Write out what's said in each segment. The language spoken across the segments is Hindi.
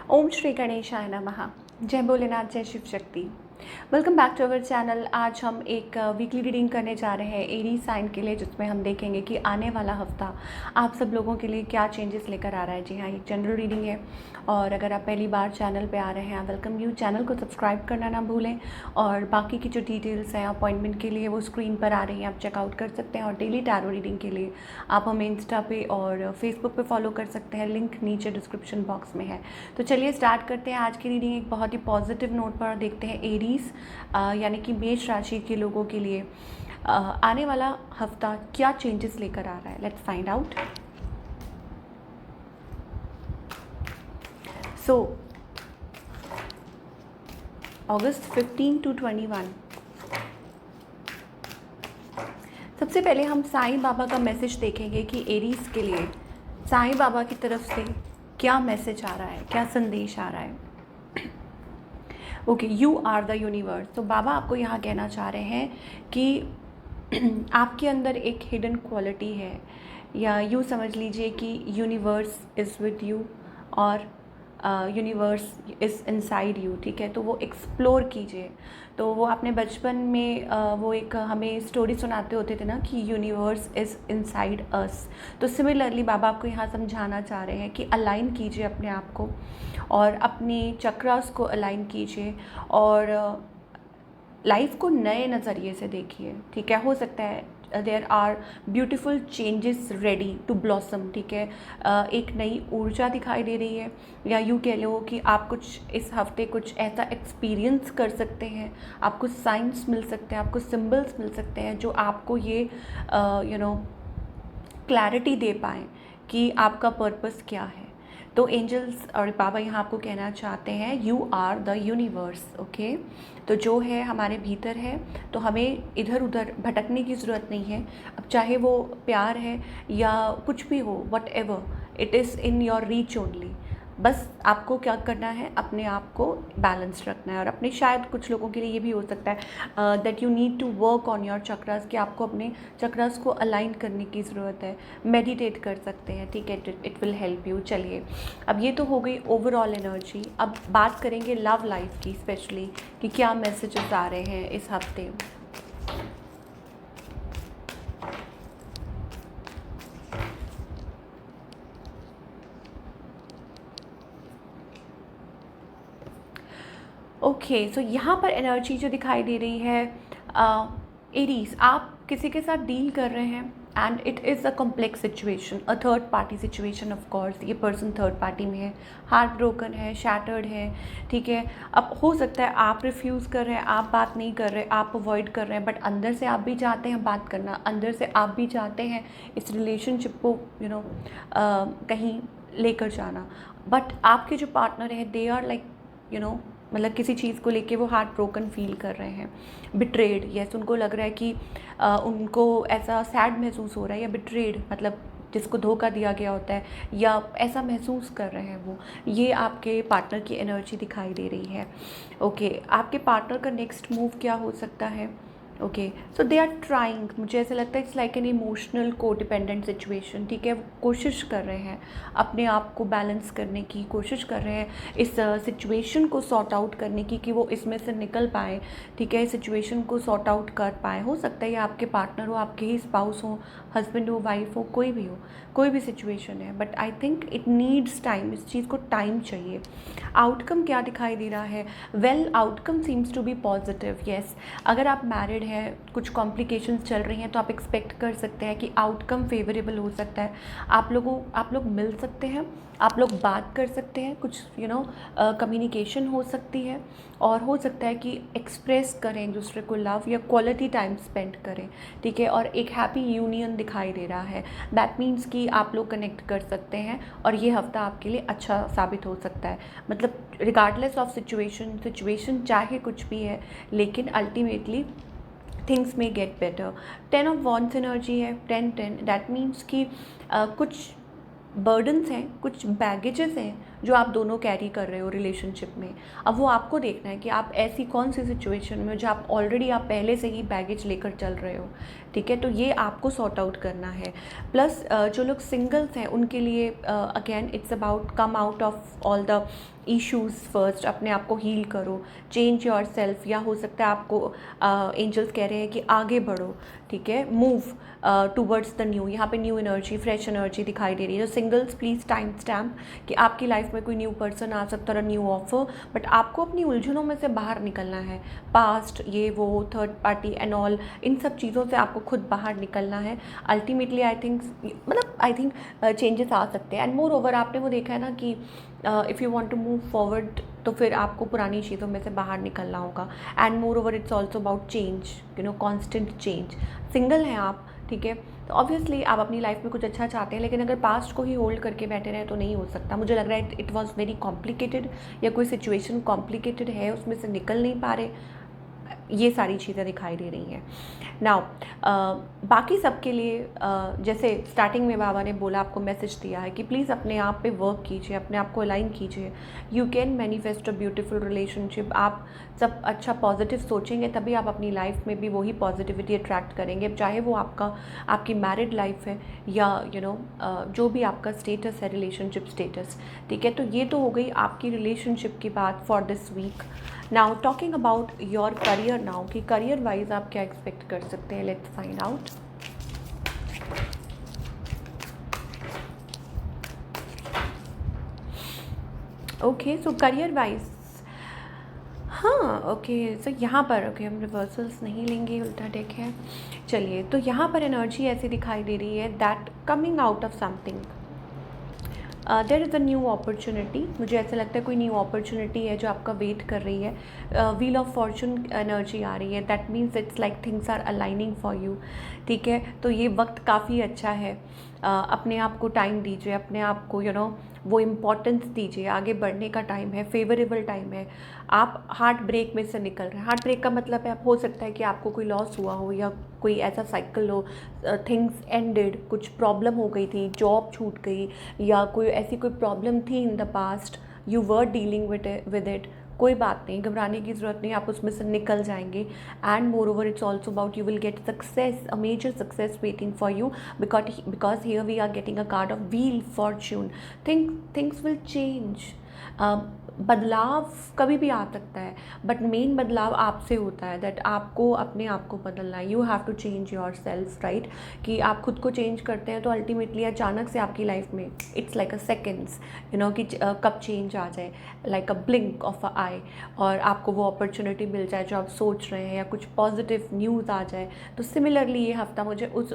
ओम श्री गणेशाय नमः। जय भोलेनाथ, जय Shiv Shakti. Welcome back to our channel. आज हम एक वीकली रीडिंग करने जा रहे हैं एरी साइन के लिए, जिसमें हम देखेंगे कि आने वाला हफ्ता आप सब लोगों के लिए क्या चेंजेस लेकर आ रहा है। जी हाँ, एक जनरल रीडिंग है और अगर आप पहली बार चैनल पे आ रहे हैं, वेलकम यू। चैनल को सब्सक्राइब करना ना भूलें और बाकी की जो डिटेल्स हैं अपॉइंटमेंट के लिए वो स्क्रीन पर आ रही हैं, आप चेकआउट कर सकते हैं। और डेली टैरो रीडिंग के लिए आप हमें इंस्टा पे और फेसबुक पे फॉलो कर सकते हैं, लिंक नीचे डिस्क्रिप्शन बॉक्स में है। तो चलिए स्टार्ट करते हैं आज की रीडिंग एक बहुत ही पॉजिटिव नोट पर। देखते हैं एरीज यानी कि मेष राशि के लोगों के लिए आने वाला हफ्ता क्या चेंजेस लेकर आ रहा है। Let's find out. So August 15 to 21। सबसे पहले हम साईं बाबा का मैसेज देखेंगे कि एरीज के लिए साईं बाबा की तरफ से क्या मैसेज आ रहा है, क्या संदेश आ रहा है। Okay, you are the universe. तो बाबा आपको यहाँ कहना चाह रहे हैं कि आपके अंदर एक हिडन क्वालिटी है, या यूँ समझ लीजिए कि यूनिवर्स इज़ विद यू और यूनिवर्स इज़ इनसाइड यू। ठीक है, तो वो एक्सप्लोर कीजिए। तो वो आपने बचपन में वो एक हमें स्टोरी सुनाते होते थे ना कि यूनिवर्स इज़ इनसाइड अस। तो सिमिलरली बाबा आपको यहाँ समझाना चाह रहे हैं कि अलाइन कीजिए अपने आप को और अपने चक्रास को अलाइन कीजिए और लाइफ को नए नज़रिए से देखिए। ठीक है, हो सकता है there are beautiful changes ready to blossom. ठीक है, एक नई ऊर्जा दिखाई दे रही है, या यूँ कह लो कि आप कुछ इस हफ्ते कुछ ऐसा एक्सपीरियंस कर सकते हैं, आपको साइंस मिल सकते हैं, आपको सिंबल्स मिल सकते हैं जो आपको ये क्लैरिटी दे पाएँ कि आपका पर्पस क्या है। तो एंजल्स और बाबा यहाँ आपको कहना चाहते हैं you are the universe. Okay, तो जो है हमारे भीतर है, तो हमें इधर उधर भटकने की ज़रूरत नहीं है। अब चाहे वो प्यार है या कुछ भी हो, what ever it is in your reach only. बस आपको क्या करना है, अपने आप को बैलेंस रखना है। और अपने शायद कुछ लोगों के लिए ये भी हो सकता है that you need to work on your chakras, कि आपको अपने चक्रास को अलाइन करने की ज़रूरत है। मेडिटेट कर सकते हैं। ठीक है, इट विल हेल्प यू। चलिए, अब ये तो हो गई ओवरऑल एनर्जी। अब बात करेंगे लव लाइफ की, स्पेशली कि क्या मैसेजेस आ रहे हैं इस हफ्ते। ओके, सो यहाँ पर एनर्जी जो दिखाई दे रही है, एरीज आप किसी के साथ डील कर रहे हैं and it is a complex situation, a third party situation. Of course ये पर्सन थर्ड पार्टी में है, हार्ट ब्रोकन है, शैटर्ड है। ठीक है, अब हो सकता है आप रिफ्यूज़ कर रहे हैं, आप बात नहीं कर रहे, आप अवॉइड कर रहे हैं, बट अंदर से आप भी चाहते हैं बात करना, अंदर से आप भी चाहते हैं इस रिलेशनशिप को कहीं लेकर जाना। बट आपके जो पार्टनर है दे आर लाइक मतलब किसी चीज़ को लेके वो हार्ट ब्रोकन फील कर रहे हैं, बिट्रेड। यस, उनको लग रहा है कि उनको ऐसा सैड महसूस हो रहा है, या बिट्रेड मतलब जिसको धोखा दिया गया होता है, या ऐसा महसूस कर रहे हैं वो। ये आपके पार्टनर की एनर्जी दिखाई दे रही है। ओके, आपके पार्टनर का नेक्स्ट मूव क्या हो सकता है। Okay, so they are trying, मुझे ऐसा लगता है it's like an emotional codependent situation. ठीक है, वो कोशिश कर रहे हैं अपने आप को बैलेंस करने की, कोशिश कर रहे हैं इस सिचुएशन को सॉर्ट आउट करने की, कि वो इसमें से निकल पाए। ठीक है, सिचुएशन को सॉर्ट आउट कर पाए। हो सकता है ये आपके पार्टनर हो, आपके ही स्पाउस हो, हस्बैंड हो, वाइफ हो, कोई भी हो, कोई भी सिचुएशन है, but I think it needs time. इस चीज़ को टाइम चाहिए। आउटकम क्या दिखाई दे रहा है, well outcome seems to be positive. Yes, अगर आप मैरिड हैं, कुछ कॉम्प्लिकेशंस चल रही हैं, तो आप एक्सपेक्ट कर सकते हैं कि आउटकम फेवरेबल हो सकता है। आप लोग मिल सकते हैं, आप लोग बात कर सकते हैं, कुछ कम्युनिकेशन हो सकती है, और हो सकता है कि एक्सप्रेस करें एक दूसरे को लव, या क्वालिटी टाइम स्पेंड करें। ठीक है, और एक हैप्पी यूनियन दिखाई दे रहा है। दैट मीन्स कि आप लोग कनेक्ट कर सकते हैं और ये हफ्ता आपके लिए अच्छा साबित हो सकता है। मतलब रिगार्डलेस ऑफ सिचुएशन चाहे कुछ भी है, लेकिन अल्टीमेटली थिंग्स में get better. 10 of wands energy है, 10-10। दैट मीन्स कि कुछ बर्डन्स हैं, कुछ बैगेजेस हैं जो आप दोनों कैरी कर रहे हो रिलेशनशिप में। अब वो आपको देखना है कि आप ऐसी कौन सी सिचुएशन में, जो आप ऑलरेडी आप पहले से ही बैगेज लेकर चल रहे हो। ठीक है, तो ये आपको सॉर्ट आउट करना है। प्लस जो लोग सिंगल्स हैं उनके लिए again it's about come out of all the issues first, अपने आप को हील करो, चेंज योर सेल्फ, या हो सकता है आपको एंजल्स कह रहे हैं कि आगे बढ़ो, ठीक है, मूव टूवर्ड्स द न्यू। यहाँ पे न्यू एनर्जी, फ्रेश एनर्जी दिखाई दे रही है। जो सिंगल्स प्लीज़ टाइम स्टैम्प कि आपकी लाइफ में कोई न्यू पर्सन आ सकता है और न्यू ऑफर, बट आपको अपनी उलझनों में से बाहर निकलना है। पास्ट, ये वो, थर्ड पार्टी एंड ऑल, इन सब चीज़ों से आपको खुद बाहर निकलना है। अल्टीमेटली आई थिंक, मतलब आई थिंक चेंजेस आ सकते हैं। एंड मोर ओवर आपने वो देखा है ना कि if you want to move forward, तो फिर आपको पुरानी चीज़ों में से बाहर निकलना होगा। And moreover it's also about change, you know, constant change. Single हैं आप, ठीक है, तो ऑब्वियसली आप अपनी लाइफ में कुछ अच्छा चाहते हैं, लेकिन अगर पास्ट को ही होल्ड करके बैठे रहें तो नहीं हो सकता। मुझे लग रहा है इट वॉज वेरी कॉम्प्लिकेटेड, या कोई सिचुएशन कॉम्प्लिकेटेड है, उसमें से निकल नहीं पा रहे, ये सारी चीज़ें दिखाई दे रही हैं। नाउ बाकी सबके लिए जैसे स्टार्टिंग में बाबा ने बोला, आपको मैसेज दिया है कि प्लीज़ अपने आप पे वर्क कीजिए, अपने आप को अलाइन कीजिए। You can manifest a beautiful relationship. आप सब अच्छा पॉजिटिव सोचेंगे तभी आप अपनी लाइफ में भी वही पॉजिटिविटी अट्रैक्ट करेंगे, चाहे वो आपकी मैरिड लाइफ है या यू नो जो भी आपका स्टेटस है, रिलेशनशिप स्टेटस, ठीक है। तो ये तो हो गई आपकी रिलेशनशिप की बात for this week. Now talking about your career now, कि करियर वाइज आप क्या एक्सपेक्ट कर सकते हैं, let's find out. Okay, so career wise, हाँ ओके, सो यहाँ पर ओके हम रिवर्सल्स नहीं लेंगे, उल्टा डेक है। चलिए, तो यहाँ पर एनर्जी ऐसी दिखाई दे रही है that coming out of something there is a new opportunity. मुझे ऐसा लगता है कोई न्यू अपॉर्चुनिटी है जो आपका वेट कर रही है। व्हील ऑफ फॉर्चून एनर्जी आ रही है, that means it's like things are aligning for you, ठीक है। तो ये वक्त काफ़ी अच्छा है, अपने आप को टाइम दीजिए, अपने आप को यू नो वो इम्पोर्टेंस दीजिए, आगे बढ़ने का टाइम है, फेवरेबल टाइम है। आप हार्ट ब्रेक में से निकल रहे हैं। हार्ट ब्रेक का मतलब है, हो सकता है कि आपको कोई लॉस हुआ हो या कोई ऐसा साइकिल हो, थिंग्स एंडेड, कुछ प्रॉब्लम हो गई थी, जॉब छूट गई, या कोई ऐसी कोई प्रॉब्लम थी in the past, you were dealing with it. कोई बात नहीं, घबराने की ज़रूरत नहीं, आप उसमें से निकल जाएंगे। And moreover it's also about you will get success, a major success waiting for you, because here we are getting a card of wheel fortune. Things will change. बदलाव कभी भी आ सकता है, बट मेन बदलाव आपसे होता है, दैट आपको अपने आप को बदलना है। You have to change yourself, right, कि आप खुद को चेंज करते हैं तो अल्टीमेटली अचानक से आपकी लाइफ में it's like a seconds, you know, कि कब चेंज आ जाए, like a blink of a eye, और आपको वो अपॉर्चुनिटी मिल जाए जो आप सोच रहे हैं, या कुछ पॉजिटिव न्यूज़ आ जाए। तो सिमिलरली ये हफ्ता मुझे उस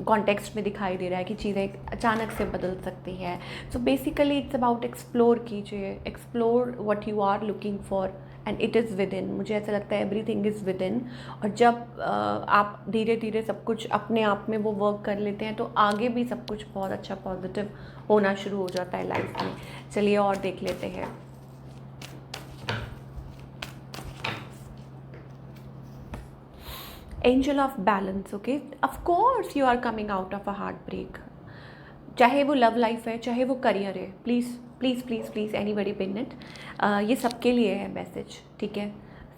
कॉन्टेक्स्ट में दिखाई दे रहा है कि चीज़ें अचानक से बदल सकती हैं। So basically it's about explore कीजिए, explore what you are looking for and it is within. मुझे ऐसा लगता है एवरीथिंग इज़ विद इन, और जब आप धीरे धीरे सब कुछ अपने आप में वो वर्क कर लेते हैं तो आगे भी सब कुछ बहुत अच्छा पॉजिटिव होना शुरू हो जाता है लाइफ में। चलिए और देख लेते हैं। Angel of balance, okay, of course you are coming out of a heartbreak, चाहे वो लव लाइफ है, चाहे वो करियर है। Please please please please anybody pin it. ये सबके लिए है मैसेज, ठीक है,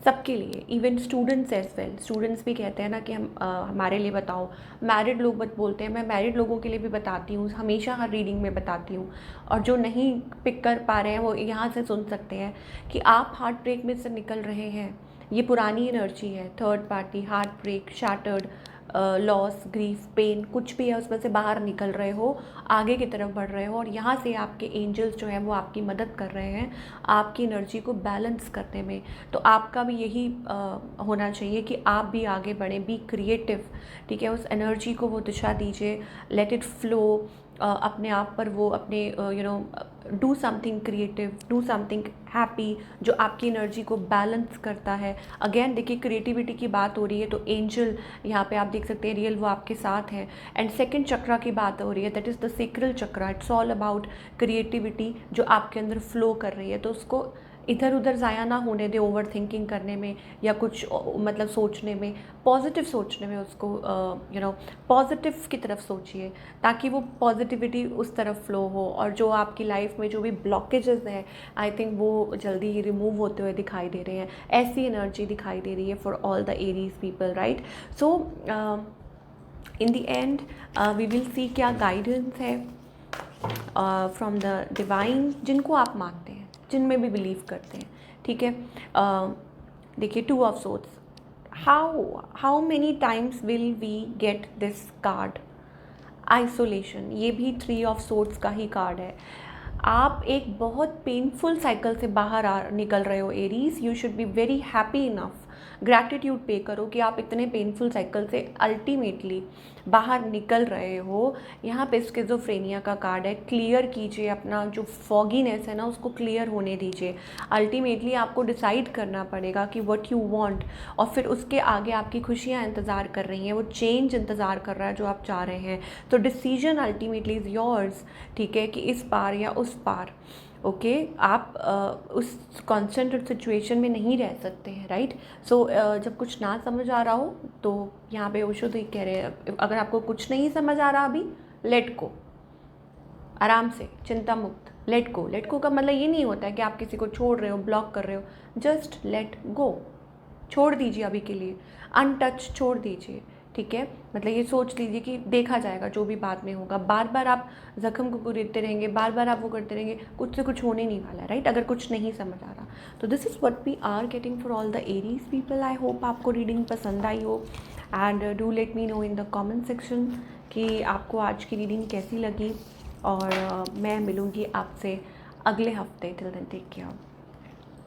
सबके लिए, even students as well. Students भी कहते हैं ना कि हमारे लिए बताओ। मैरिड लोग बोलते हैं, मैं मैरिड लोगों के लिए भी बताती हूँ, हमेशा हर रीडिंग में बताती हूँ। और जो नहीं पिक कर पा रहे हैं वो यहाँ से सुन सकते हैं कि आप हार्ट ब्रेक में से निकल रहे हैं। ये पुरानी एनर्जी है, third party, heartbreak, shattered, loss, grief, pain, कुछ भी है उसमें से बाहर निकल रहे हो, आगे की तरफ बढ़ रहे हो, और यहाँ से आपके एंजल्स जो हैं वो आपकी मदद कर रहे हैं आपकी एनर्जी को बैलेंस करने में। तो आपका भी यही होना चाहिए कि आप भी आगे बढ़ें, बी क्रिएटिव, ठीक है, उस एनर्जी को वो दिशा दीजिए, लेट इट फ्लो। अपने आप पर वो अपने you know do something creative, do something happy जो आपकी एनर्जी को बैलेंस करता है। अगेन देखिए, क्रिएटिविटी की बात हो रही है तो एंजल यहाँ पे आप देख सकते हैं रियल वो आपके साथ हैं। एंड सेकंड चक्रा की बात हो रही है, that is the sacral chakra. It's all about creativity जो आपके अंदर फ्लो कर रही है, तो उसको इधर उधर ज़ाया ना होने दे ओवर थिंकिंग करने में या कुछ मतलब सोचने में, पॉजिटिव सोचने में, उसको पॉजिटिव की तरफ सोचिए ताकि वो पॉजिटिविटी उस तरफ फ्लो हो, और जो आपकी लाइफ में जो भी ब्लॉकेजेस हैं आई थिंक वो जल्दी ही रिमूव होते हुए दिखाई दे रहे हैं। ऐसी एनर्जी दिखाई दे रही है for all the Aries people, right. So in the end we will see क्या गाइडेंस है फ्रॉम द डिवाइन, जिनको आप मानते हैं, जिनमें भी बिलीव करते हैं, ठीक है। देखिए, 2 of swords, how many times will we get this card, isolation. ये भी 3 ऑफ सोर्ड्स का ही कार्ड है। आप एक बहुत पेनफुल साइकिल से बाहर निकल रहे हो Aries. You should be very happy enough, gratitude पे करो कि आप इतने पेनफुल साइकिल से अल्टीमेटली बाहर निकल रहे हो। यहाँ पे स्किज़ोफ्रेनिया का कार्ड है। क्लियर कीजिए अपना जो फॉगीनेस है ना, उसको क्लियर होने दीजिए। अल्टीमेटली आपको डिसाइड करना पड़ेगा कि व्हाट यू वांट, और फिर उसके आगे आपकी खुशियाँ इंतज़ार कर रही हैं, वो चेंज इंतज़ार कर रहा है जो आप चाह रहे हैं। तो डिसीजन अल्टीमेटली इज़ योर्स, ठीक है, कि इस पार या उस पार। ओके आप उस कॉन्स्टेंट सिचुएशन में नहीं रह सकते हैं, राइट। सो जब कुछ ना समझ आ रहा हो तो यहाँ पे ओशो तो कह रहे हैं, अगर आपको कुछ नहीं समझ आ रहा अभी, लेट गो, आराम से, चिंता मुक्त, लेट गो। लेट गो का मतलब ये नहीं होता है कि आप किसी को छोड़ रहे हो, ब्लॉक कर रहे हो, जस्ट लेट गो, छोड़ दीजिए अभी के लिए, अनटच छोड़ दीजिए, ठीक है। मतलब ये सोच लीजिए कि देखा जाएगा, जो भी बाद में होगा। बार बार आप जख्म को कुरेदते रहेंगे, बार बार आप वो करते रहेंगे, कुछ से कुछ होने नहीं वाला है, राइट, अगर कुछ नहीं समझ आ रहा। तो this is what we are getting for all the Aries people. I hope आपको रीडिंग पसंद आई हो, and do let me know in the comment section कि आपको आज की रीडिंग कैसी लगी। और मैं मिलूँगी आपसे अगले हफ्ते। Till then take care.